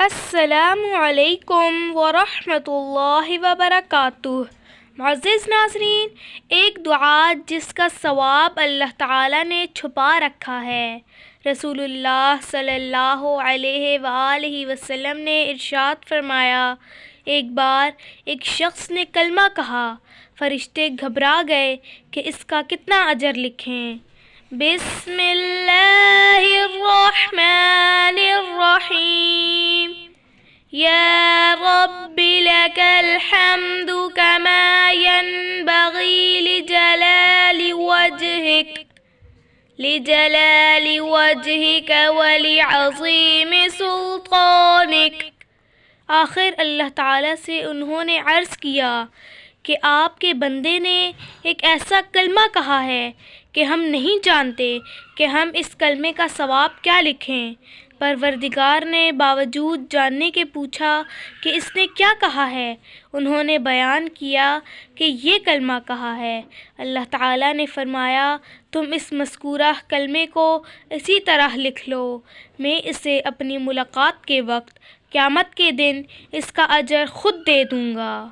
السلام علیکم ورحمۃ اللہ وبرکاتہ۔ معزز ناظرین، ایک دعا جس کا ثواب اللہ تعالیٰ نے چھپا رکھا ہے۔ رسول اللہ صلی اللہ علیہ وآلہ وسلم نے ارشاد فرمایا، ایک بار ایک شخص نے کلمہ کہا، فرشتے گھبرا گئے کہ اس کا کتنا اجر لکھیں۔ بسم اللہ الرحمن الرحیم، یا رب لک الحمد کما ینبغی لجلال وجہک ولعظیم سلطانک۔ آخر اللہ تعالیٰ سے انہوں نے عرض کیا کہ آپ کے بندے نے ایک ایسا کلمہ کہا ہے کہ ہم نہیں جانتے کہ ہم اس کلمے کا ثواب کیا لکھیں۔ پروردگار نے باوجود جاننے کے پوچھا کہ اس نے کیا کہا ہے۔ انہوں نے بیان کیا کہ یہ کلمہ کہا ہے۔ اللہ تعالیٰ نے فرمایا، تم اس مذکورہ کلمے کو اسی طرح لکھ لو، میں اسے اپنی ملاقات کے وقت قیامت کے دن اس کا اجر خود دے دوں گا۔